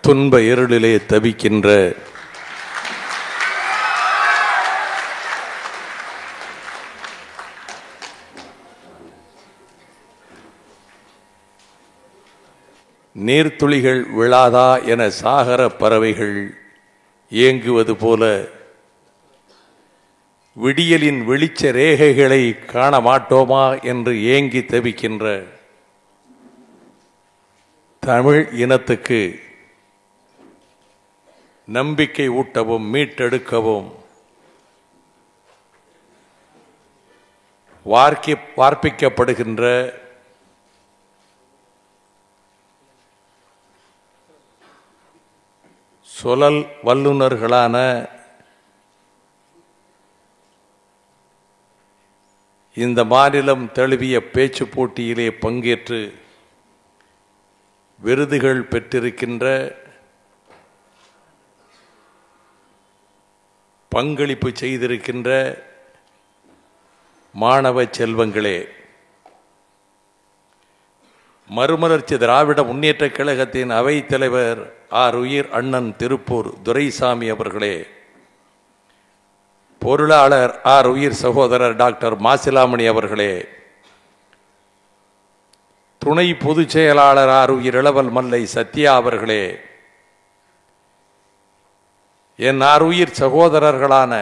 துன்ப இருளிலே தவிக்கின்ற நீர்த்துளிகள் விழாதா என சாகர பறவைகள் ஏங்குவது போல விடியலின் வெளிச்ச ரேகைகளை காண மாட்டோமா என்று ஏங்கி தவிக்கின்ற தமிழ் இனத்துக்கு நம்பிக்கை ஊட்டவும் மீட்டெடுக்கவும் வார்ப்பிக்கப்படுகின்ற சொலல் வல்லுநர்களான இந்த மாநிலம் தழுவிய பேச்சு போட்டியிலே பங்கேற்று விருதுகள் பெற்றிருக்கின்ற பங்களிப்பு செய்திருக்கின்ற மாணவ செல்வங்களே, மறுமலர்ச்சி திராவிட முன்னேற்ற கழகத்தின் அவைத் தலைவர் உயிர் அண்ணன் திருப்பூர் துரைசாமி அவர்களே, பொருளாளர் உயிர் சகோதரர் டாக்டர் மாசிலாமணி அவர்களே, துணை பொதுச் செயலாளர் உயிர் இளவல் மல்லை சத்யா அவர்களே, என் உயிர் சகோதரர்களான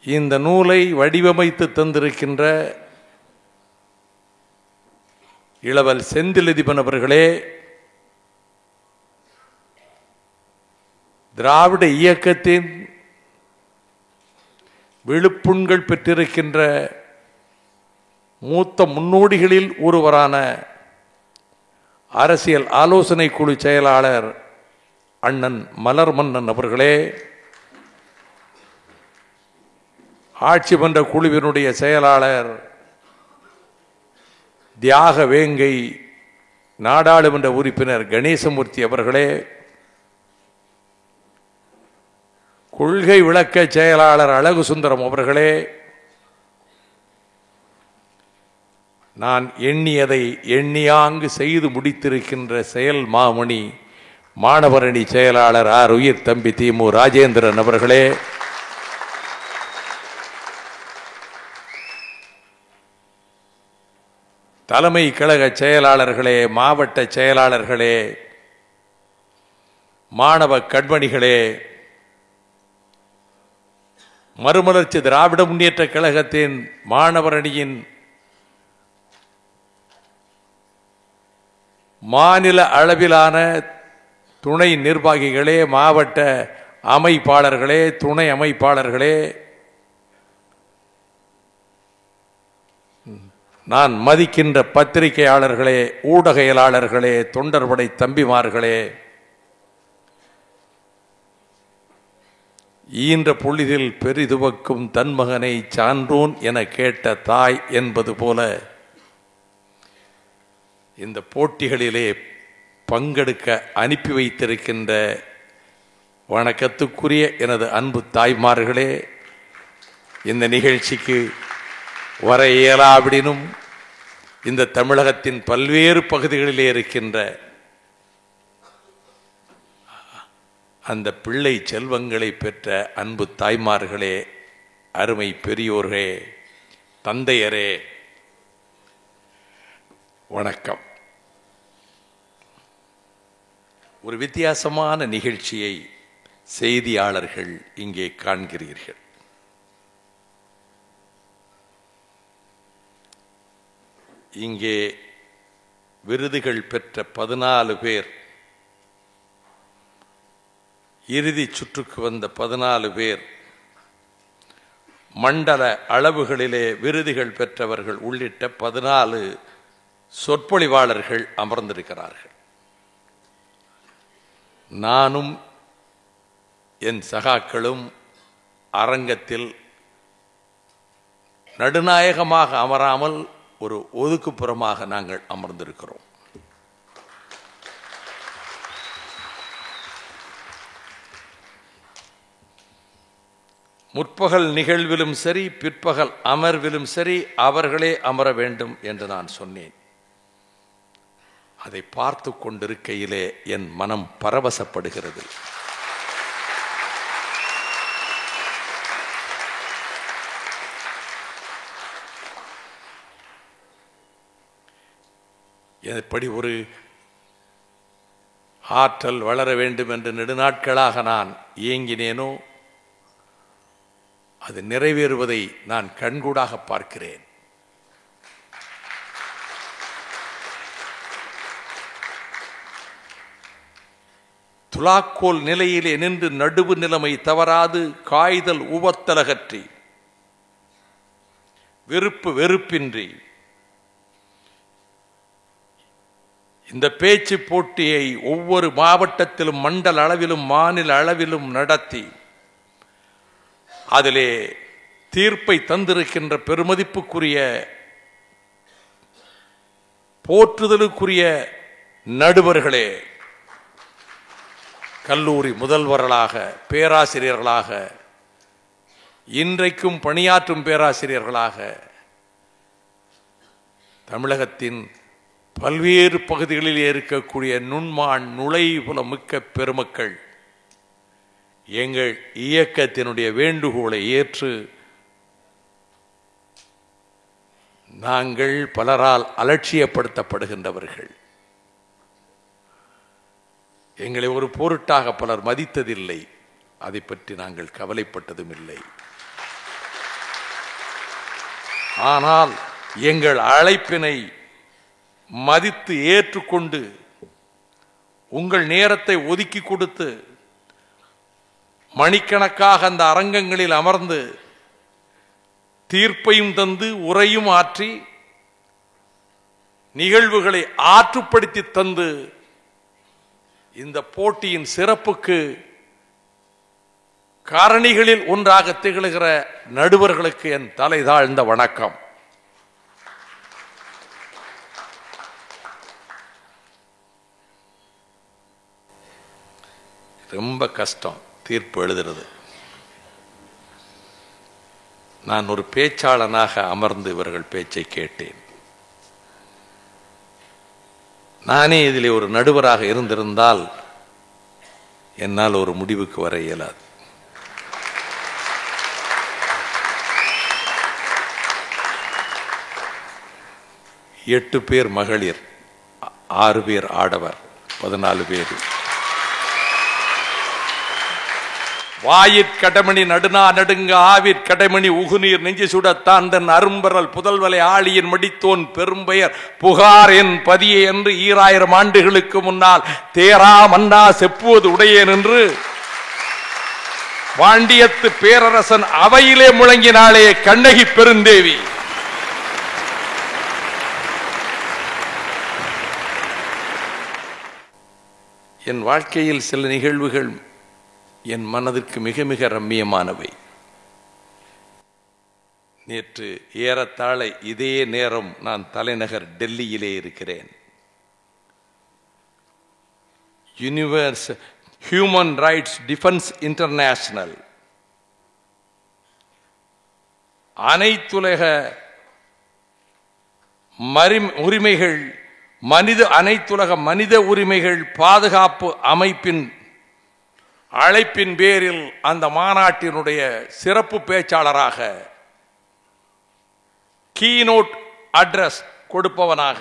இந்த நூலை வடிவமைத்து தந்திருக்கின்ற இளவல் செந்திலதிபன் அவர்களே, திராவிட இயக்கத்தின் விழுப்புண்கள் பெற்றிருக்கின்ற மூத்த முன்னோடிகளில் ஒருவரான அரசியல் ஆலோசனை குழு செயலாளர் அண்ணன் மலர்மன்னன் அவர்களே, ஆட்சி மன்ற குழுவினுடைய செயலாளர் தியாக வேங்கை நாடாளுமன்ற உறுப்பினர் கணேசமூர்த்தி அவர்களே, கொள்கை விளக்க செயலாளர் அழகு சுந்தரம் அவர்களே, நான் எண்ணியதை எண்ணியாங்கு செய்து முடித்திருக்கின்ற செயல் மாமணி மாணவரணி செயலாளர் உயிர் தம்பி திமு ராஜேந்திரன் அவர்களே, தலைமை கழக செயலாளர்களே, மாவட்ட செயலாளர்களே, மாணவ கண்மணிகளே, மறுமலர்ச்சி திராவிட முன்னேற்ற கழகத்தின் மாணவரணியின் மாநில அளவிலான துணை நிர்வாகிகளே, மாவட்ட அமைப்பாளர்களே, துணை அமைப்பாளர்களே, நான் மதிக்கின்ற பத்திரிகையாளர்களே, ஊடகையாளர்களே, தொண்டர்படை தம்பிமார்களே, ஈன்ற பொழுதில் பெரிதுவக்கும் தன்மகனை சான்றோன் என கேட்ட தாய் என்பது போல இந்த போட்டிகளிலே பங்கெடுக்க அனுப்பி வைத்திருக்கின்ற வணக்கத்துக்குரிய எனது அன்பு தாய்மார்களே, இந்த நிகழ்ச்சிக்கு வர இயலாவிடினும் இந்த தமிழகத்தின் பல்வேறு பகுதிகளிலே இருக்கின்ற அந்த பிள்ளை செல்வங்களை பெற்ற அன்பு தாய்மார்களே, அருமை பெரியோர்களே, தந்தையரே, வணக்கம். ஒரு வித்தியாசமான நிகழ்ச்சியை செய்தியாளர்கள் இங்கே காண்கிறீர்கள். இங்கே விருதுகள் பெற்ற 14 பேர், இறுதி சுற்றுக்கு வந்த 14 பேர், மண்டல அளவுகளிலே விருதுகள் பெற்றவர்கள் உள்ளிட்ட 14 சொற்பொழிவாளர்கள் அமர்ந்திருக்கிறார்கள். நானும் என் சகாக்களும் அரங்கத்தில் நடுநாயகமாக அமராமல் ஒரு ஒதுக்குப்புறமாக நாங்கள் அமர்ந்திருக்கிறோம். முற்பகல் நிகழ்விலும் சரி, பிற்பகல் அமர்விலும் சரி, அவர்களே அமர வேண்டும் என்று நான் சொன்னேன். அதை பார்த்து கொண்டிருக்கையிலே என் மனம் பரவசப்படுகிறது. எப்படி ஒரு ஆற்றல் வளர வேண்டும் என்று நெடுநாட்களாக நான் ஏங்கினேனோ அது நிறைவேறுவதை நான் கண்கூடாக பார்க்கிறேன். துலாக்கோல் நிலையிலே நின்று நடுவு நிலைமை தவறாது காய்தல் உவத்தலகற்றி வெறுப்பு வெறுப்பின்றி இந்த பேச்சு போட்டியை ஒவ்வொரு மாவட்டத்திலும் மண்டல அளவிலும் மாநில அளவிலும் நடத்தி அதிலே தீர்ப்பை தந்திருக்கின்ற பெருமதிப்புக்குரிய போற்றுதலுக்குரிய நடுவர்களே, கல்லூரி முதல்வர்களாக, பேராசிரியர்களாக, இன்றைக்கும் பணியாற்றும் பேராசிரியர்களாக, தமிழகத்தின் பல்வேறு பகுதிகளில் இருக்கக்கூடிய நுண்மான் நுழைவுல மிக்க பெருமக்கள் எங்கள் இயக்கத்தினுடைய வேண்டுகோளை ஏற்று நாங்கள் பலரால் அலட்சியப்படுத்தப்படுகின்றவர்கள். எங்களை ஒரு பொருட்டாக பலர் மதித்ததில்லை. அதை பற்றி நாங்கள் கவலைப்பட்டதும் இல்லை. ஆனால் எங்கள் அழைப்பினை மதித்து ஏற்றுக்கொண்டு உங்கள் நேரத்தை ஒதுக்கி கொடுத்து மணிக்கணக்காக அந்த அரங்கங்களில் அமர்ந்து தீர்ப்பையும் தந்து உரையும் ஆற்றி நிகழ்வுகளை ஆற்றுப்படுத்தி தந்து இந்த போட்டியின் சிறப்புக்கு காரணிகளில் ஒன்றாக திகழ்கிற நடுவர்களுக்கு என் தலை தாழ்ந்த வணக்கம். ரொம்ப கஷ்டம் தீர்ப்பு எழுதுறது. நான் ஒரு பேச்சாளனாக அமர்ந்து இவர்கள் பேச்சை கேட்டேன். நானே இதில் ஒரு நடுவராக இருந்திருந்தால் என்னால் ஒரு முடிவுக்கு வர இயலாது. எட்டு பேர் மகளிர், 6 பேர் ஆடவர், 14 பேர். வாயிற்கடமணி நடுநா நடுங்க ஆவிற்கடைமணி உகுநீர் நெஞ்சு சுடத்தான் தன் அரும்பரல் புதல்வலை ஆழியின் மடித்தோன் பெரும்பெயர் புகார் என் பதியே என்று 2000 ஆண்டுகளுக்கு முன்னால் தேரா மன்னா செப்புவது உடையேன் என்று வாண்டியத்து பேரரசன் அவையிலே முழங்கினாளே கண்ணகி பெருந்தேவி. என் வாழ்க்கையில் சில நிகழ்வுகள் என் மனதிற்கு மிக மிக ரம்மியமானவை. நேற்று ஏறத்தாழ இதே நேரம் நான் தலைநகர் டெல்லியிலே இருக்கிறேன். Universe human rights defence international அனைத்துலக உரிமைகள் அனைத்துலக மனித உரிமைகள் பாதுகாப்பு அமைப்பின் அழைப்பின் பேரில் அந்த மாநாட்டினுடைய சிறப்பு பேச்சாளராக, கீனோட் அட்ரஸ் கொடுப்பவனாக,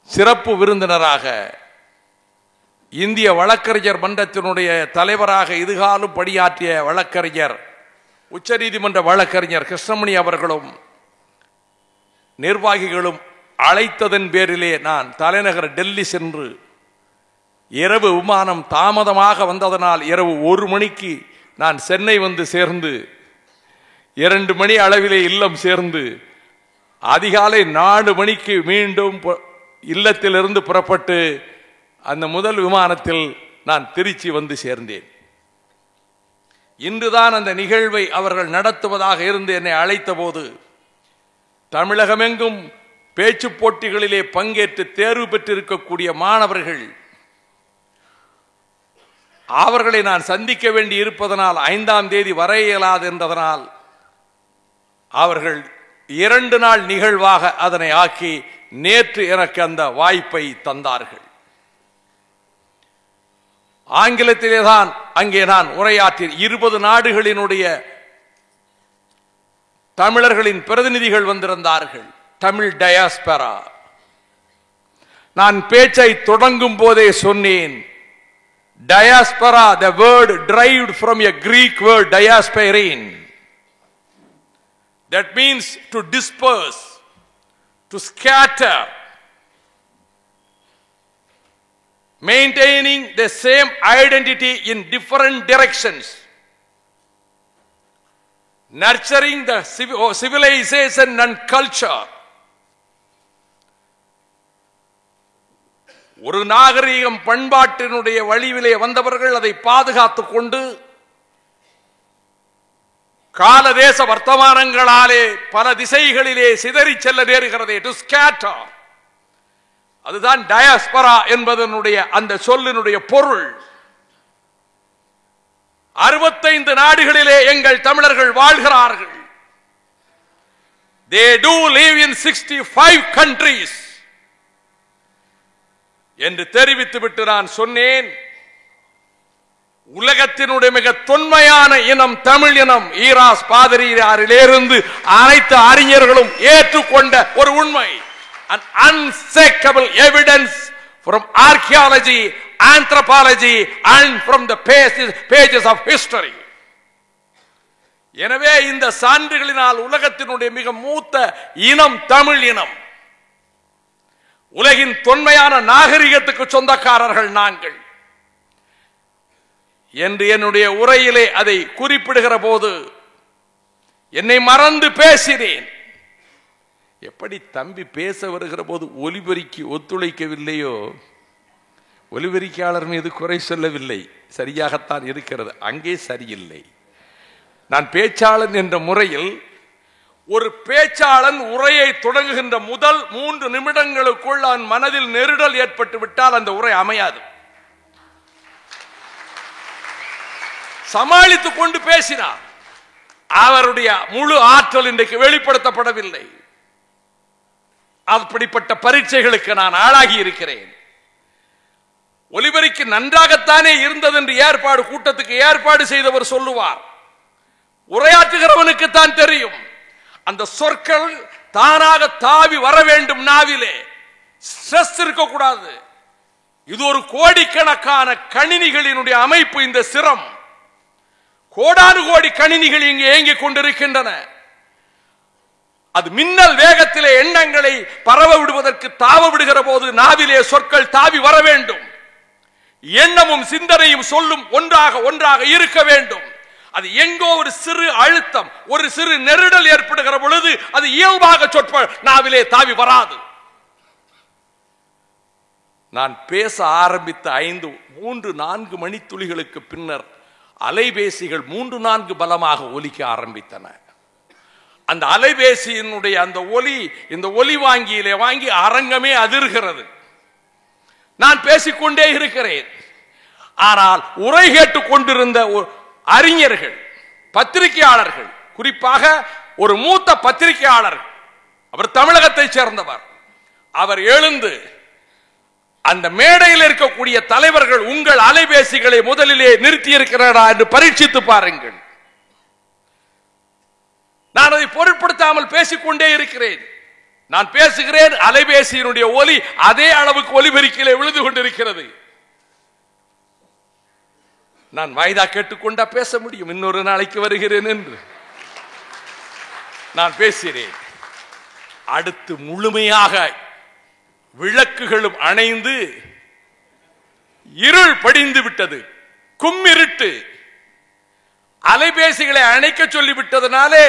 சிறப்பு விருந்தினராக, இந்திய வழக்கறிஞர் மன்றத்தினுடைய தலைவராக இதுகாலும் பணியாற்றிய வழக்கறிஞர், உச்சநீதிமன்ற வழக்கறிஞர் கிருஷ்ணமணி அவர்களும் நிர்வாகிகளும் அழைத்ததன் பேரிலே நான் தலைநகர் டெல்லி சென்று, இரவு விமானம் தாமதமாக வந்ததனால் இரவு 1 மணிக்கு நான் சென்னை வந்து சேர்ந்து 2 மணி அளவிலே இல்லம் சேர்ந்து அதிகாலை 4 மணிக்கு மீண்டும் இல்லத்திலிருந்து புறப்பட்டு அந்த முதல் விமானத்தில் நான் திருச்சி வந்து சேர்ந்தேன். இன்றுதான் அந்த நிகழ்வை அவர்கள் நடத்துவதாக இருந்து என்னை அழைத்த போது தமிழகமெங்கும் பேச்சு போட்டிகளிலே பங்கேற்று தேர்வு பெற்றிருக்கக்கூடிய மாணவர்கள், அவர்களை நான் சந்திக்க வேண்டி இருப்பதனால் 5ஆம் தேதி வர இயலாது என்றதனால் அவர்கள் 2 நாள் நிகழ்வாக அதனை ஆக்கி நேற்று எனக்கு அந்த வாய்ப்பை தந்தார்கள். ஆங்கிலத்திலே தான் அங்கே நான் உரையாற்றி 20 நாடுகளினுடைய தமிழர்களின் பிரதிநிதிகள் வந்திருந்தார்கள். தமிழ் டயாஸ்பரா. நான் பேச்சை தொடங்கும் போதே சொன்னேன், diaspora, the word derived from a Greek word diasperin, that means to disperse, to scatter, maintaining the same identity in different directions, nurturing the civilization and culture. ஒரு நாகரிகம் பண்பாட்டினுடைய வழியிலே வந்தவர்கள் அதை பாதுகாத்துக் கொண்டு காலதேச வர்த்தமானங்களாலே பல திசைகளிலே சிதறி செல்ல நேருகிறதே, டு ஸ்கேட்டர். அதுதான் டயாஸ்பரா என்பதனுடைய அந்த சொல்லினுடைய பொருள். 65 நாடுகளிலே எங்கள் தமிழர்கள் வாழ்கிறார்கள். They do live in 65 countries என்று தெரிவித்துவிட்டு நான் சொன்னேன், உலகத்தினுடைய மிக தொன்மையான இனம் தமிழ் இனம். ஈராஸ் பாதிரியாரிலிருந்து அனைத்து அறிஞர்களும் ஏற்றுக்கொண்ட ஒரு உண்மை. An unshakable evidence from archaeology, anthropology and from the pages of history. எனவே இந்த சான்றுகளினால் உலகத்தினுடைய மிக மூத்த இனம் தமிழ் இனம். உலகின் தொன்மையான நாகரிகத்துக்கு சொந்தக்காரர்கள் நாங்கள் என்று என்னுடைய உரையிலே அதை குறிப்பிடுகிற போது என்னை மறந்து பேசினேன். எப்படி தம்பி பேச வருகிற போது ஒலிபெருக்கி ஒத்துழைக்கவில்லையோ, ஒலிபெருக்கியாளர் மீது குறை சொல்லவில்லை, சரியாகத்தான் இருக்கிறது, அங்கே சரியில்லை. நான் பேச்சாளன் என்ற முறையில் ஒரு பேச்சாளன் உரையை தொடங்குகின்ற முதல் 3 நிமிடங்களுக்குள் அவன் மனதில் நெருடல் ஏற்பட்டு விட்டால் அந்த உரை அமையாது. சமாளித்துக் கொண்டு பேசினார். அவருடைய முழு ஆற்றல் இன்றைக்கு வெளிப்படுத்தப்படவில்லை. அப்படிப்பட்ட பரீட்சைகளுக்கு நான் ஆளாகி இருக்கிறேன். ஒலிபெருக்கி நன்றாகத்தானே இருந்தது என்று கூட்டத்துக்கு ஏற்பாடு செய்தவர் சொல்லுவார். உரையாற்றுகிறவனுக்கு தான் தெரியும். அந்த சொற்கள் தானாக தாவி வர வேண்டும். நாவிலே ஸ்ட்ரெஸ் இருக்கக்கூடாது. இது ஒரு கோடிக்கணக்கான கணினிகளினுடைய அமைப்பு. இந்த சிரம் கோடானு கோடி கணினிகள் இங்கே இயங்கிக் கொண்டிருக்கின்றன. அது மின்னல் வேகத்திலே எண்ணங்களை பரவ விடுவதற்கு தாவ விடுகிற போது நாவிலே சொற்கள் தாவி வர வேண்டும். எண்ணமும் சிந்தனையும் சொல்லும் ஒன்றாக இருக்க வேண்டும். அது எங்கோ ஒரு சிறு அழுத்தம், ஒரு சிறு நெருடல் ஏற்படுகிற பொழுது அது இயல்பாக சொற்கள் நாவிலே தாவி வராது. நான் பேச ஆரம்பித்த 3-4 மணித்துளிகளுக்கு பின்னர் அலைபேசிகள் 3-4 பலமாக ஒலிக்க ஆரம்பித்தன. அந்த அலைபேசியினுடைய அந்த ஒலி இந்த ஒலி வாங்கியிலே வாங்கி அரங்கமே அதிர்கிறது. நான் பேசிக்கொண்டே இருக்கிறேன். ஆனால் உரை கேட்டுக் கொண்டிருந்த அறிஞர்கள், பத்திரிகையாளர்கள், குறிப்பாக ஒரு மூத்த பத்திரிகையாளர், அவர் தமிழகத்தை சேர்ந்தவர், அவர் எழுந்து அந்த மேடையில் இருக்கக்கூடிய தலைவர்கள் உங்கள் அலைபேசிகளை முதலிலே நிறுத்தி இருக்கிறாரா என்று பரீட்சித்து பாருங்கள். நான் அதை பொருட்படுத்தாமல் பேசிக்கொண்டே இருக்கிறேன். நான் பேசுகிறேன், அலைபேசியினுடைய ஒலி அதே அளவுக்கு ஒலிபெருக்கிலே விழுந்து கொண்டிருக்கிறது. நான் வாய்தா கேட்டுக்கொண்டா பேச முடியும்? இன்னொரு நாளைக்கு வருகிறேன் என்று நான் பேசுகிறேன். அடுத்து முழுமையாக விளக்குகளும் அணைந்து இருள் படிந்து விட்டது. கும்மிருட்டு. அலைபேசிகளை அணைக்க சொல்லிவிட்டதனாலே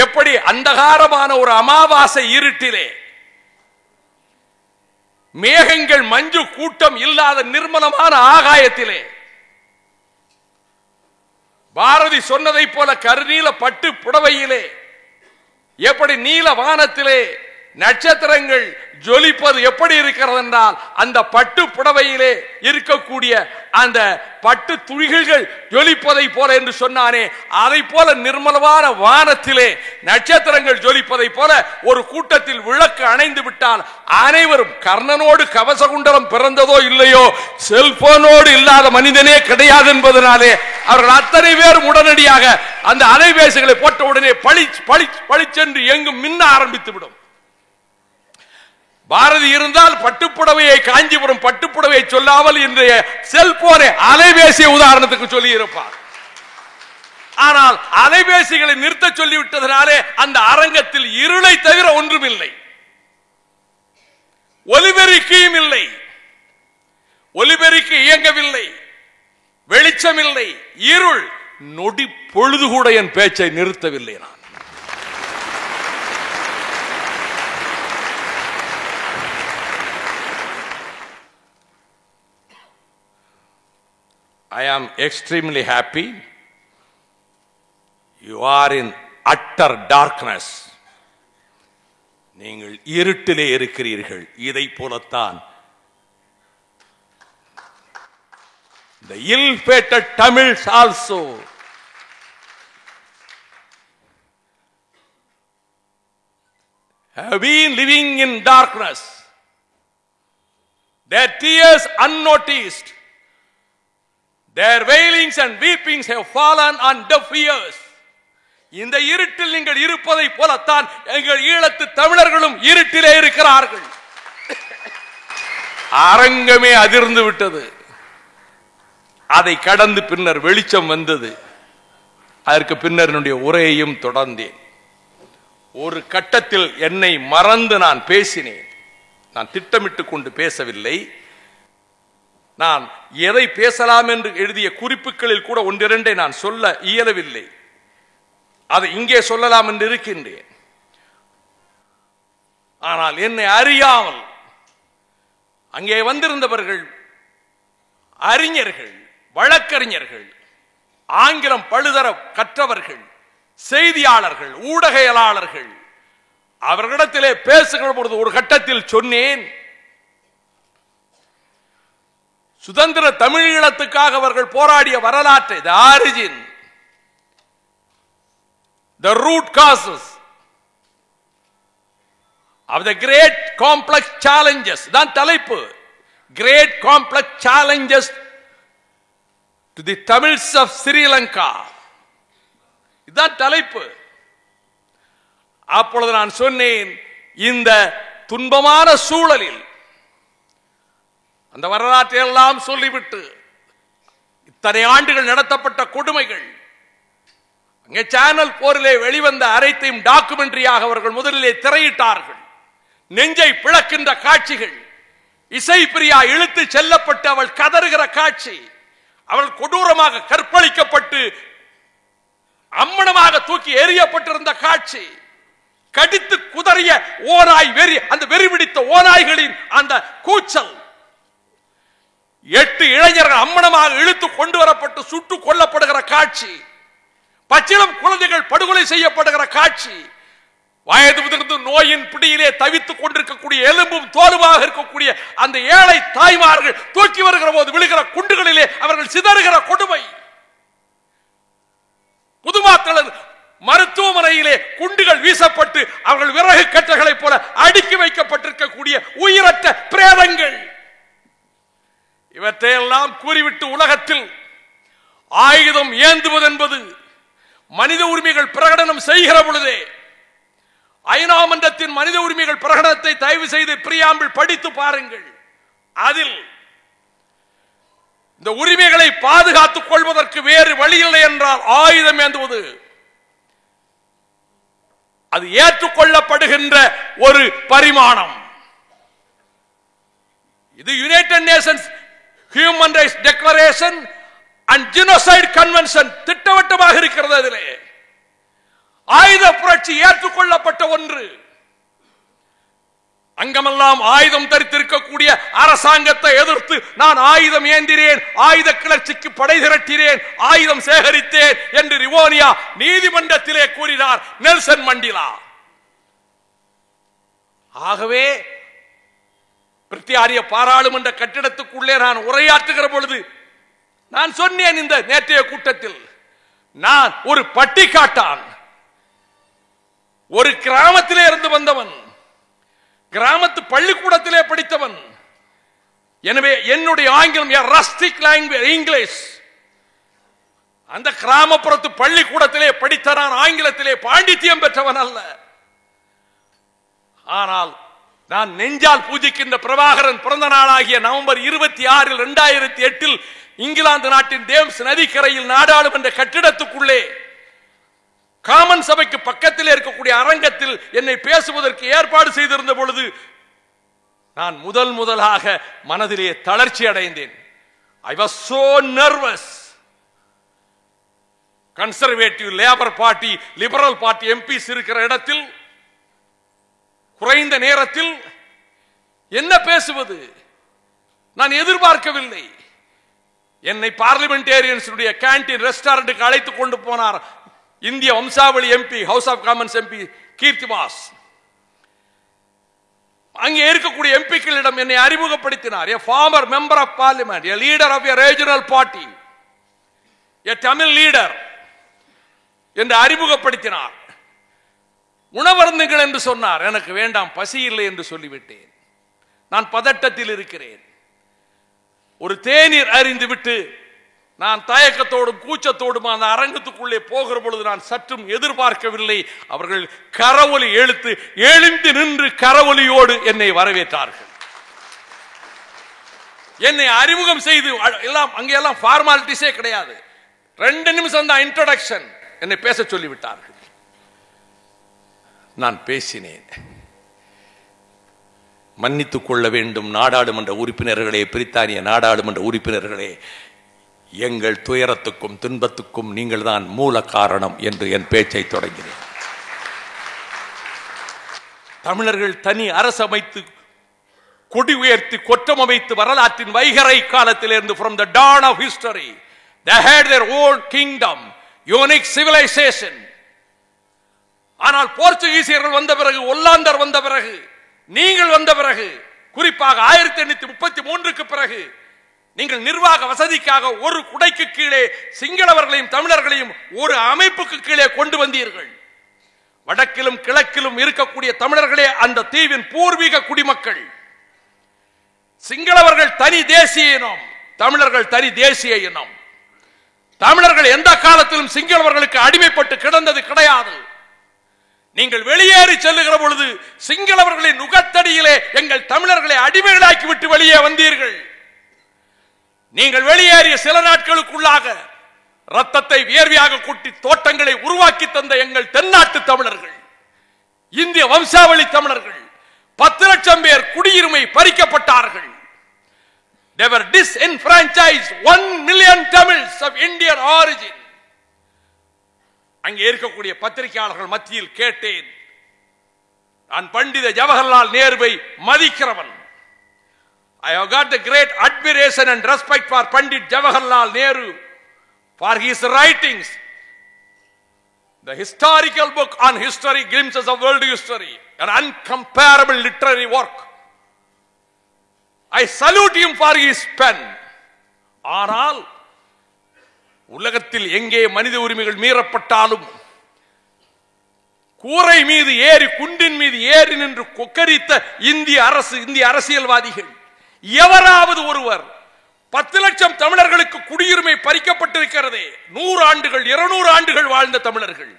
எப்படி அந்தகாரமான ஒரு அமாவாசை இருட்டிலே மேகங்கள் மஞ்சு கூட்டம் இல்லாத நிர்மலமான ஆகாயத்திலே பாரதி சொன்னதை போல கருநீல பட்டு புடவையிலே எப்படி நீல வானத்திலே நட்சத்திரங்கள் ஜொலிப்பது எப்படி இருக்கிறது என்றால் அந்த பட்டு புடவையிலே இருக்கக்கூடிய அந்த பட்டு துளிகள் ஜொலிப்பதை போல என்று சொன்னானே, அதை போல நிர்மலமான வானத்திலே நட்சத்திரங்கள் ஜொலிப்பதை போல ஒரு கூட்டத்தில் விளக்கு அணைந்து விட்டால் அனைவரும், கர்ணனோடு கவசகுண்டலம் பிறந்ததோ இல்லையோ, செல்போனோடு இல்லாத மனிதனே கிடையாது என்பதனாலே அவர்கள் அத்தனை பேரும் உடனடியாக அந்த அலைபேசிகளை போட்ட உடனே பளிச்சென்று எங்கும் மின்ன ஆரம்பித்து விடும். பாரதி இருந்தால் பட்டுப்புடவையை, காஞ்சிபுரம் பட்டுப்புடவையை சொல்லாமல் இன்றைய செல்போனை, அலைபேசியை உதாரணத்துக்கு சொல்லி இருப்பார். ஆனால் அலைபேசிகளை நிறுத்த சொல்லிவிட்டதனாலே அந்த அரங்கத்தில் இருளை தவிர ஒன்றும் இல்லை, ஒலிபெருக்கியும் இல்லை, ஒலிபெருக்கி இயங்கவில்லை, வெளிச்சம் இல்லை, இருள். நொடி பொழுது கூட என் பேச்சை நிறுத்தவில்லை. நான் I am extremely happy. You are in utter darkness. நீங்கள் இருட்டிலே இருக்கிறீர்கள். இதை போலத்தான் the ill-fated Tamils also have been living in darkness. Their tears unnoticed, their wailings and weepings have fallen on deaf ears. இந்த இருட்டில் நீங்கள் இருப்பதை போலத்தான் எங்கள் ஈழத்து தமிழர்களும் இருட்டிலே இருக்கிறார்கள். அரங்கமே அதிர்ந்து விட்டது. அதை கடந்து பின்னர் வெளிச்சம் வந்தது. அதற்கு பின்னர் என்னுடைய உரையையும் தொடர்ந்தேன். ஒரு கட்டத்தில் என்னை மறந்து நான் பேசினேன். நான் திட்டமிட்டு கொண்டு பேசவில்லை. நான் எதை பேசலாம் என்று எழுதிய குறிப்புகளில் கூட ஒன்றிரண்டை நான் சொல்ல இயலவில்லை. அதை இங்கே சொல்லலாம் என்று இருக்கின்றேன். ஆனால் என்னை அறியாமல் அங்கே வந்திருந்தவர்கள் அறிஞர்கள், வழக்கறிஞர்கள், ஆங்கிலம் பழுதர கற்றவர்கள், செய்தியாளர்கள், ஊடகவியலாளர்கள், அவர்களிடத்திலே பேசுகிற பொழுது ஒரு கட்டத்தில் சொன்னேன், சுதந்திர தமிழீழத்துக்காக அவர்கள் போராடிய வரலாற்றை, the origin, the root causes of the great complex challenges, தான் தலைப்பு, great complex challenges to the Tamils of Sri Lanka, இதுதான் தலைப்பு. அப்பொழுது நான் சொன்னேன், இந்த துன்பமான சூழலில் அந்த வரலாற்றை எல்லாம் சொல்லிவிட்டு, இத்தனை ஆண்டுகள் நடத்தப்பட்ட கொடுமைகள், அங்கே சேனல் போரிலே வெளிவந்த அனைத்தையும் டாக்குமெண்டரியாக அவர்கள் முதலிலே திரையிட்டார்கள். நெஞ்சை பிளக்கின்ற காட்சிகள், இசை பிரியா இழுத்து செல்லப்பட்டு அவள் கதறுகிற காட்சி, அவள் கொடூரமாக கற்பழிக்கப்பட்டு அம்மனமாக தூக்கி எறியப்பட்டிருந்த காட்சி, கடித்து குதறிய ஓநாய் வெறி, அந்த வெறி பிடித்த ஓநாய்களின் அந்த கூச்சல், 8 இளைஞர்கள் அம்மனமாக இழுத்து கொண்டு வரப்பட்டு சுட்டுக் கொல்லப்படுகிற காட்சி, பச்சிளம் குழந்தைகள் படுகொலை செய்யப்படுகிற காட்சி, வயது முதிர்ந்து நோயின் பிடியிலே தவித்துக் கொண்டிருக்கக்கூடிய எலும்பும் தோலுமாக இருக்கக்கூடிய அந்த ஏழை தாய்மார்கள் தூக்கி வருகிற போது விழுகிற குண்டுகளிலே அவர்கள் சிதறுகிற கொடுமை, புதுமாத்தளர் மருத்துவமனையிலே குண்டுகள் வீசப்பட்டு அவர்கள் விறகு கட்டைகளைப் போல அடுக்கி வைக்கப்பட்டிருக்கக்கூடிய உயிரற்ற பிரேதங்கள், இவற்றையெல்லாம் கூறிவிட்டு உலகத்தில் ஆயுதம் ஏந்துவது என்பது மனித உரிமைகள் பிரகடனம் செய்கிற பொழுதே, ஐநா மன்றத்தின் மனித உரிமைகள் பிரகடனத்தை தயவு செய்து பிரியாம்பிள் படித்து பாருங்கள். அதில் இந்த உரிமைகளை பாதுகாத்துக் கொள்வதற்கு வேறு வழி இல்லை என்றால் ஆயுதம் ஏந்துவது அது ஏற்றுக்கொள்ளப்படுகின்ற ஒரு பரிமாணம். இது united nations human rights declaration and genocide convention திட்டவட்டமாக இருக்கிறது. அதிலே ஆயுத புரட்சி ஏற்றுக்கொள்ளப்பட்ட ஒன்று. அங்கமெல்லாம் ஆயுதம் தரித்திருக்கக்கூடிய அரசாங்கத்தை எதிர்த்து நான் ஆயுதம் ஏந்தினேன், ஆயுத கிளர்ச்சிக்கு படை திரட்டினேன், ஆயுதம் சேகரித்தேன் என்று ரிவோனியா நீதிமன்றத்திலே கூறினார் நெல்சன் மண்டேலா. ஆகவே பிரத்யாரிய பாராளுமன்ற கட்டிடத்துக்குள்ளே நான் உரையாற்றுகிற பொழுது நான் சொன்னேன், இந்த நேற்றைய கூட்டத்தில், நான் ஒரு பட்டிக்காட்டான், ஒரு கிராமத்திலே இருந்து வந்தவன், கிராமத்து பள்ளிக்கூடத்திலே படித்தவன். எனவே என்னுடைய ஆங்கிலம் ரஸ்டிக் லாங்குவேஜ் இங்கிலீஷ். அந்த கிராமப்புறத்து பள்ளிக்கூடத்திலே படித்த நான் ஆங்கிலத்திலே பாண்டித்யம் பெற்றவன் அல்ல. ஆனால் நான் நெஞ்சால் பூஜிக்கின்ற பிரபாகரன் பிறந்த நாளாகிய நவம்பர் 26, 2008 இங்கிலாந்து நாட்டின் தேம்ஸ் நதிக்கரையில் நாடாளுமன்ற கட்டிடத்துக்குள்ளே காமன் சபைக்கு பக்கத்தில் இருக்கக்கூடிய அரங்கத்தில் என்னை பேசுவதற்கு ஏற்பாடு செய்திருந்த பொழுது நான் முதலாக மனதிலே தளர்ச்சி அடைந்தேன். I was so nervous. Conservative, labour party, liberal party MPs இருக்கிற இடத்தில் குறைந்த நேரத்தில் என்ன பேசுவது நான் எதிர்பார்க்கவில்லை. என்னை பார்லிமெண்டேரியன்ஸ் கேண்டீன் ரெஸ்டாரண்ட்டுக்கு அழைத்துக் கொண்டு போனார் இந்திய வம்சாவளி MP, house of commons MP Keerthivas. அங்கே இருக்கக்கூடிய எம்பிக்களிடம் என்னை அறிமுகப்படுத்தினார். a former member of parliament, a leader of a regional party, a Tamil leader என்று அறிமுகப்படுத்தினார். உணவருந்துங்கள் என்று சொன்னார். எனக்கு வேண்டாம், பசி இல்லை என்று சொல்லிவிட்டேன். நான் பதட்டத்தில் இருக்கிறேன். ஒரு தேநீர் அறிந்து விட்டு நான் தயக்கத்தோடும் கூச்சத்தோடும் அந்த அரங்கத்துக்குள்ளே போகிற பொழுது நான் சற்றும் எதிர்பார்க்கவில்லை. அவர்கள் கரவொலி எழுந்து நின்று கரவொலியோடு என்னை வரவேற்றார்கள். என்னை அறிமுகம் செய்து எல்லாம் அங்கெல்லாம் ஃபார்மாலிட்டிஸே கிடையாது. 2 நிமிஷம் தான் இன்ட்ரோடக்ஷன். என்னை பேச சொல்லிவிட்டார்கள். நான் பேசினேன். மன்னித்துக் கொள்ள வேண்டும் நாடாளுமன்ற உறுப்பினர்களே, பிரித்தானிய நாடாளுமன்ற உறுப்பினர்களே, எங்கள் துயரத்துக்கும் துன்பத்துக்கும் நீங்கள் தான் மூல காரணம் என்று என் பேச்சை தொடங்கினேன். தமிழர்கள் தனி அரசமைத்து கொடி உயர்த்தி கொற்றம் அமைத்து வரலாற்றின் வைகரை காலத்திலிருந்து from the dawn of history they had their own kingdom, unique civilization. ஆனால் போர்ச்சுகீசியர்கள் வந்த பிறகு, ஒல்லாந்தர் வந்த பிறகு, நீங்கள் வந்த பிறகு, குறிப்பாக 1833க்கு பிறகு நீங்கள் நிர்வாக வசதிக்காக ஒரு குடைக்கு கீழே சிங்களவர்களையும் தமிழர்களையும் ஒரு அமைப்புக்கு கீழே கொண்டு வந்தீர்கள். வடக்கிலும் கிழக்கிலும் இருக்கக்கூடிய தமிழர்களே அந்த தீவின் பூர்வீக குடிமக்கள். சிங்களவர்கள் தனி தேசிய இனம், தமிழர்கள் தனி தேசிய இனம். தமிழர்கள் எந்த காலத்திலும் சிங்களவர்களுக்கு அடிமைப்பட்டு கிடந்தது கிடையாது. நீங்கள் வெளியேறி செல்லுகிற பொழுது சிங்களவர்களின் நுகத்தடியிலே எங்கள் தமிழர்களை அடிமைகளாக்கி விட்டு வெளியே வந்தீர்கள். நீங்கள் வெளியேறிய சில நாட்களுக்குள்ளாக ரத்தத்தை வியர்வையாக கூட்டி தோட்டங்களை உருவாக்கி தந்த எங்கள் தென்னாட்டு தமிழர்கள், இந்திய வம்சாவளி தமிழர்கள், 10 லட்சம் பேர் குடியுரிமை பறிக்கப்பட்டார்கள். They were disenfranchised 1 million Tamils of Indian origin. அங்கே இருக்கக்கூடிய பத்திரிகையாளர்கள் மத்தியில் கேட்டேன். நான் பண்டித Jawaharlal நேருவை மதிக்கிறவன். I have got the great admiration and respect for Pandit Jawaharlal Nehru for his writings. The historical book on history, glimpses of world history, an uncomparable literary work. I salute him for his pen. ஆனால் உலகத்தில் எங்கே மனித உரிமைகள் மீறப்பட்டாலும் கூரை மீது ஏறி, குண்டின் மீது ஏறி நின்று கொக்கரித்த இந்திய அரசு, இந்திய அரசியல்வாதிகள், எவராவது ஒருவர் 10 லட்சம் தமிழர்களுக்கு குடியுரிமை பறிக்கப்பட்டிருக்கிறதே, 100 ஆண்டுகள் 200 ஆண்டுகள் வாழ்ந்த தமிழர்கள்,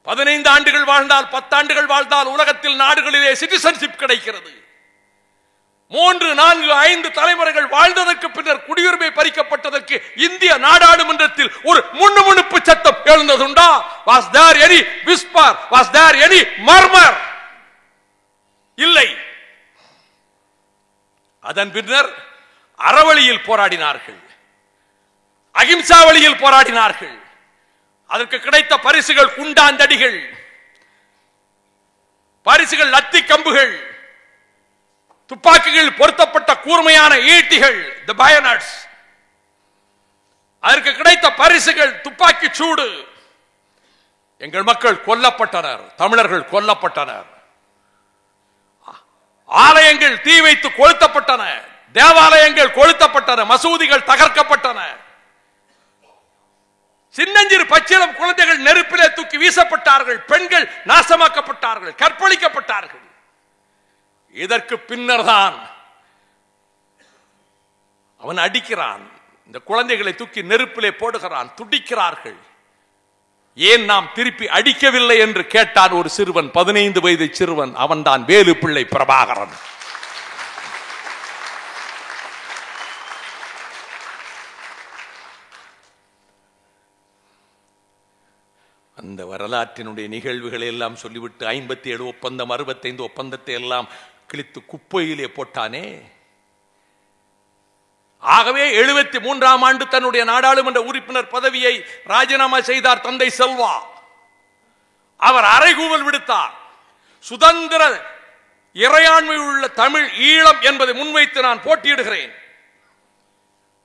15 ஆண்டுகள் வாழ்ந்தால் 10 ஆண்டுகள் வாழ்ந்தால் உலகத்தில் நாடுகளிலே சிட்டிசன்ஷிப் கிடைக்கிறது. 3, 4, 5 தலைமுறைகள் வாழ்ந்ததற்கு பின்னர் குடியுரிமை பறிக்கப்பட்டதற்கு இந்திய நாடாளுமன்றத்தில் ஒரு முணுமுணுப்பு சத்தம் எழுந்ததுண்டா? Was there any whisper? Was there any murmur? இல்லை. அதன் பின்னர் அறவழியில் போராடினார்கள், அகிம்சா வழியில் போராடினார்கள். அதற்கு கிடைத்த பரிசுகள் குண்டாந்தடிகள், பரிசுகள் லத்தி கம்புகள், துப்பாக்கிகள் பொருத்தப்பட்ட கூர்மையான ஈட்டிகள், the bayonets. அதற்கு கிடைத்த பரிசுகள் துப்பாக்கி சூடு. எங்கள் மக்கள் கொல்லப்பட்டனர், தமிழர்கள் கொல்லப்பட்டனர். ஆலயங்கள் தீ வைத்து கொளுத்தப்பட்டன, தேவாலயங்கள் கொளுத்தப்பட்டன, மசூதிகள் தகர்க்கப்பட்டன, சின்னஞ்சிறு பச்சிளம் குழந்தைகள் நெருப்பிலே தூக்கி வீசப்பட்டார்கள், பெண்கள் நாசமாக்கப்பட்டார்கள், கற்பழிக்கப்பட்டார்கள். இதற்கு பின்னர் தான் அவன் அடிக்கிறான், இந்த குழந்தைகளை தூக்கி நெருப்பிலே போடுகிறான், துடிக்கிறார்கள். ஏன் நாம் திருப்பி அடிக்கவில்லை என்று கேட்டான் ஒரு சிறுவன், 15 வயது சிறுவன். அவன் தான் வேலுப்பிள்ளை பிரபாகரன். அந்த வரலாற்றினுடைய நிகழ்வுகளை எல்லாம் சொல்லிவிட்டு 57 ஒப்பந்தம், 65 ஒப்பந்தத்தை எல்லாம் கிழித்து குப்பையிலே போட்டானே. ஆகவே 73ஆம் ஆண்டு தன்னுடைய நாடாளுமன்ற உறுப்பினர் பதவியை ராஜினாமா செய்தார் தந்தை செல்வா. அவர் அறைகூவல் விடுத்தார். சுதந்திர இறையாண்மை உள்ள தமிழ் ஈழம் என்பதை முன்வைத்து நான் போட்டியிடுகிறேன்.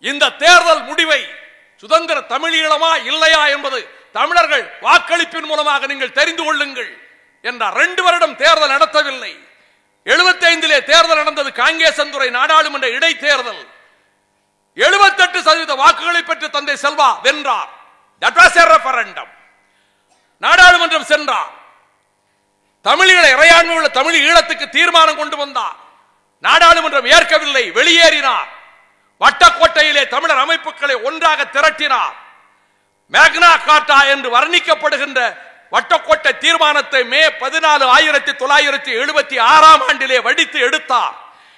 இந்த தேர்தல் முடிவை சுதந்திர தமிழ் ஈழமா இல்லையா என்பது தமிழர்கள் வாக்களிப்பின் மூலமாக நீங்கள் தெரிந்து கொள்ளுங்கள் என்றார். 2 வருடம் தேர்தல் நடத்தவில்லை. 75 தேர்தல் நடந்தது, காங்கேசன்துறை நாடாளுமன்ற இடைத்தேர்தல். 78% வாக்குகளை பெற்று தந்தை செல்வா வென்றார். That was a referendum. நாடாளுமன்றம் சென்றார். தமிழீழ இறையாண்மை உள்ள தமிழ் ஈழத்துக்கு தீர்மானம் கொண்டு வந்தார். நாடாளுமன்றம் ஏற்கவில்லை, வெளியேறினார். வட்டக்கோட்டையிலே தமிழர் அமைப்புகளை ஒன்றாக திரட்டினார். மேக்னா கார்ட்டா என்று வர்ணிக்கப்படுகின்ற வட்டக்கோட்டை தீர்மானத்தை மே 14, 1976ஆம் ஆண்டிலே வடித்து எடுத்தார்.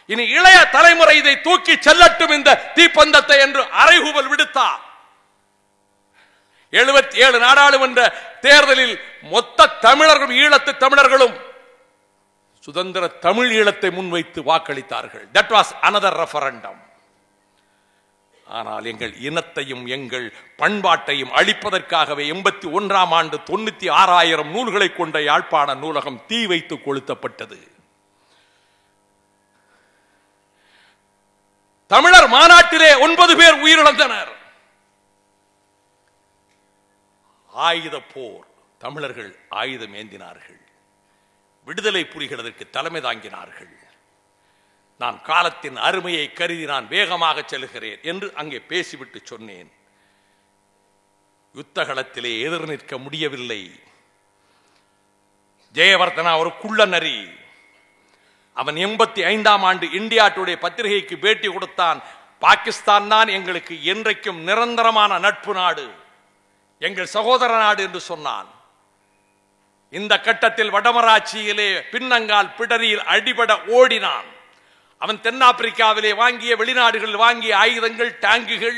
இனி இளைய தலைமுறை இதை தூக்கி செல்லட்டும் இந்த தீப்பந்தத்தை என்று அறைகூவல் விடுத்தார். 77 நாடாளுமன்ற தேர்தலில் மொத்த தமிழர்களும் ஈழத்து தமிழர்களும் சுதந்திர தமிழ் ஈழத்தை முன்வைத்து வாக்களித்தார்கள். That was another referendum. ஆனால் எங்கள் இனத்தையும் எங்கள் பண்பாட்டையும் அழிப்பதற்காகவே 81ஆம் ஆண்டு 96,000 நூல்களை கொண்ட யாழ்ப்பாண நூலகம் தீ வைத்து கொளுத்தப்பட்டது. தமிழர் மாநாட்டிலே 9 பேர் உயிரிழந்தனர். ஆயுத போர், தமிழர்கள் ஆயுதம் ஏந்தினார்கள். விடுதலை புலிகளுக்கு தலைமை தாங்கினார்கள். நான் காலத்தின் அருமையை கருதி நான் வேகமாக செல்கிறேன் என்று அங்கே பேசிவிட்டு சொன்னேன். யுத்தகலத்திலே எதிர் நிற்க முடியவில்லை. ஜெயவர்தனா ஒரு குள்ள நரி. அவன் 85ஆம் ஆண்டு இந்தியா டுடே பத்திரிகைக்கு பேட்டி கொடுத்தான். பாகிஸ்தான் தான் எங்களுக்கு என்றைக்கும் நிரந்தரமான நட்பு நாடு, எங்கள் சகோதர நாடு என்று சொன்னான். இந்த கட்டத்தில் வடமராட்சியிலே பின்னங்கால் பிடரியில் அடிபட ஓடினான். அவன் தென்னாப்பிரிக்காவிலே வாங்கிய, வெளிநாடுகளில் வாங்கிய ஆயுதங்கள், டேங்குகள்,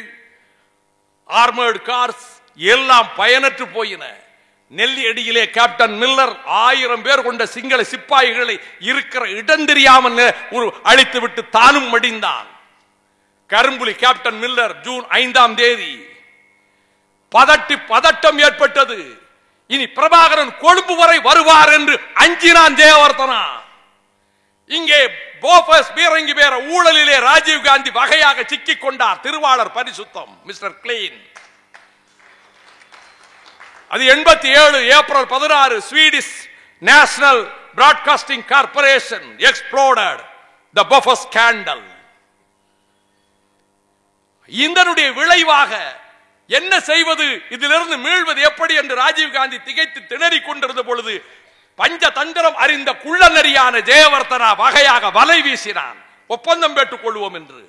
ஆர்மர்டு கார்ஸ் எல்லாம் பயனற்று போயின. நெல்லியடியிலே கேப்டன் மில்லர் 1000 பேர் கொண்ட சிங்கள சிப்பாய்களை இருக்கிற இடம் தெரியாமல் அழித்து விட்டு தானும் மடிந்தான். கரும்புலி கேப்டன் மில்லர் ஜூன் 5ஆம் தேதி பதட்டம் ஏற்பட்டது. இனி பிரபாகரன் கொழும்பு வரை வருவார் என்று அஞ்சினான் ஜெயவர்தனா. இங்கே போபஸ் பீரங்கி பேர ஊழலிலே ராஜீவ் காந்தி வகையாக சிக்கிக் கொண்டார். திருவாளர் பரிசுத்தம், மிஸ்டர் கிளீன். அது 87 April 16 Swedish national broadcasting corporation exploded the Bofors scandal. இதனுடைய விளைவாக என்ன செய்வது, இதிலிருந்து மீள்வது எப்படி என்று ராஜீவ் காந்தி திகைத்து திணறிக் கொண்டிருந்த பொழுது பஞ்சதந்திரம் அறிந்த குள்ளநரியான ஜெயவர்தனா வகையாக வலை வீசினான். ஒப்பந்தம் பெற்றுக் கொள்வோம் என்று.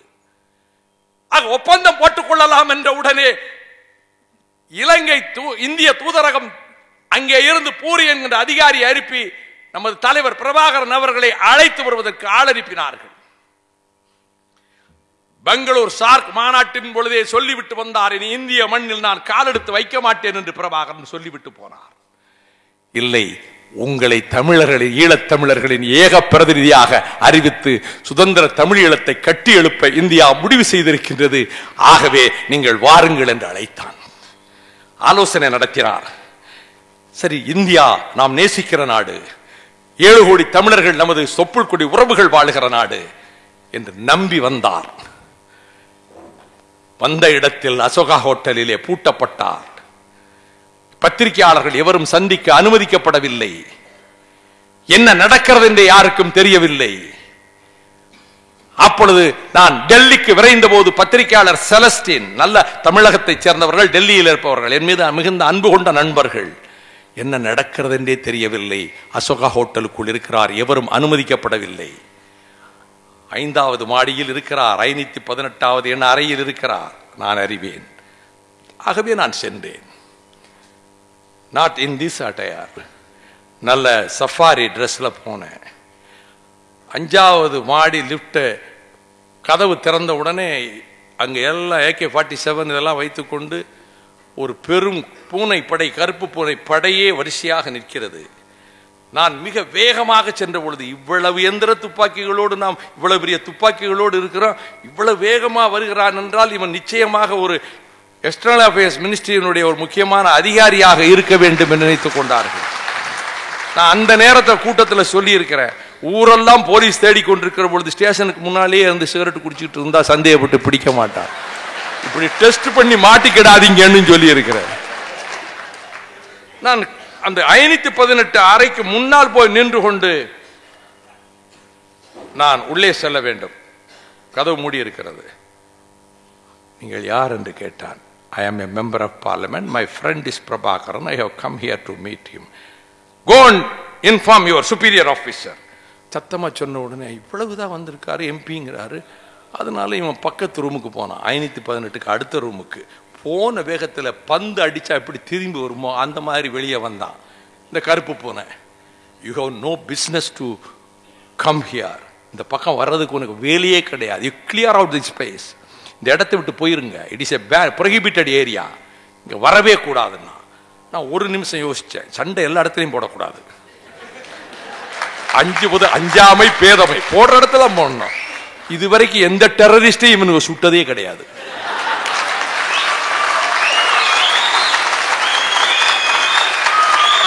ஒப்பந்தம் போட்டுக் கொள்ளலாம் என்ற உடனே இலங்கை இந்திய தூதரகம் அங்கே இருந்து பூரி என்கின்ற அதிகாரி அனுப்பி நமது தலைவர் பிரபாகரன் அவர்களை அழைத்து வருவதற்கு ஆள் அனுப்பினார்கள். பெங்களூர் சார்க் மாநாட்டின் பொழுதே சொல்லிவிட்டு வந்தார், இனி இந்திய மண்ணில் நான் காலெடுத்து வைக்க மாட்டேன் என்று பிரபாகரன் சொல்லிவிட்டு போனார். இல்லை, உங்களை தமிழர்களின், ஈழத்தமிழர்களின் ஏக பிரதிநிதியாக அறிவித்து சுதந்திர தமிழ் ஈழத்தை கட்டி எழுப்ப இந்தியா முடிவு செய்திருக்கின்றது. ஆகவே நீங்கள் வாருங்கள் என்று அழைத்தான். ஆலோசனை நடத்தினார். சரி, இந்தியா நாம் நேசிக்கிற நாடு, 7 கோடி தமிழர்கள் நமது சொப்புள் கொடி உறவுகள் வாழுகிற நாடு என்று நம்பி வந்தார். வந்த இடத்தில் அசோகா ஹோட்டலிலே பூட்டப்பட்டார். பத்திரிகையாளர்கள் எவரும் சந்திக்க அனுமதிக்கப்படவில்லை. என்ன நடக்கிறது என்று யாருக்கும் தெரியவில்லை. அப்பொழுது நான் டெல்லிக்கு விரைந்த போது பத்திரிகையாளர் செலஸ்டின், நல்ல தமிழகத்தைச் சேர்ந்தவர்கள், டெல்லியில் இருப்பவர்கள், என் மீது மிகுந்த அன்பு கொண்ட நண்பர்கள். என்ன நடக்கிறது என்றே தெரியவில்லை. அசோகா ஹோட்டலுக்குள் இருக்கிறார், எவரும் அனுமதிக்கப்படவில்லை. 5வது மாடியில் இருக்கிறார், 518வது என் அறையில் இருக்கிறார். நான் அறிவேன். ஆகவே நான் சென்றேன். நாட் இன் திஸ் அட்டையர், நல்ல சஃபாரி ட்ரெஸ்ல போனேன். 5வது மாடி லிப்ட் கதவு திறந்த உடனே அங்க எல்லாம் AK-47 இதெல்லாம் வைத்துக்கொண்டு ஒரு பெரும் பூனை படை, கருப்பு பூனை படையே வரிசையாக நிற்கிறது. நான் மிக வேகமாக சென்ற பொழுது, இவ்வளவு எந்திர துப்பாக்கிகளோடு, நாம் இவ்வளவு பெரிய துப்பாக்கிகளோடு இருக்கிறோம், இவ்வளவு வேகமா வருகிறான் என்றால் இவன் நிச்சயமாக ஒரு எக்ஸ்டர்னல் அஃபேர்ஸ் மினிஸ்ட்ரியினுடைய ஒரு முக்கியமான அதிகாரியாக இருக்க வேண்டும் என்று நினைத்துக் கொண்டார்கள். நான் அந்த நேரத்தை கூட்டத்தில் சொல்லி இருக்கிறேன். ஊரெல்லாம் போலீஸ் தேடிக்கொண்டிருக்கிற பொழுது ஸ்டேஷனுக்கு முன்னாலே இருந்து சிகரெட் குடிச்சிட்டு இருந்தா சந்தேகப்பட்டு பிடிக்க மாட்டான். இப்படி டெஸ்ட் பண்ணி மாட்டிக்கிடாதீங்கன்னு சொல்லி இருக்கிறேன். நான் அந்த 518 அறைக்கு முன்னால் போய் நின்று கொண்டு நான் உள்ளே செல்ல வேண்டும். கதவு மூடி இருக்கிறது. நீங்கள் யார் என்று கேட்டான். I am a member of parliament. My friend is Prabhakaran. I have come here to meet him. Go and inform your superior officer. சத்தமா சொன்ன உடனே இவ்வளவுதான் வந்திருக்காரு, எம்பிங்கிறாரு. அதனால இவன் பக்கத்து ரூமுக்கு போனான். 518க்கு அடுத்த ரூமுக்கு போன வேகத்தில் பந்து அடிச்சா எப்படி திரும்பி வருமோ அந்த மாதிரி வெளியே வந்தான். இந்த கருப்பு பூனை, you have no business to come here. இந்த பக்கம் வர்றதுக்கு உனக்கு வேலையே கிடையாது. You clear out the space. இந்த இடத்தை விட்டு போயிருங்க. It is a prohibited area. இங்கே வரவே கூடாதுன்னா நான் ஒரு நிமிஷம் யோசித்தேன். சண்டை எல்லா இடத்துலையும் போடக்கூடாது. 5 அஞ்சாமை பேதமை போடுற இடத்துல போடணும். இதுவரைக்கும் எந்த டெரரிஸ்டையும் இவனுக்கு சுட்டதே கிடையாது.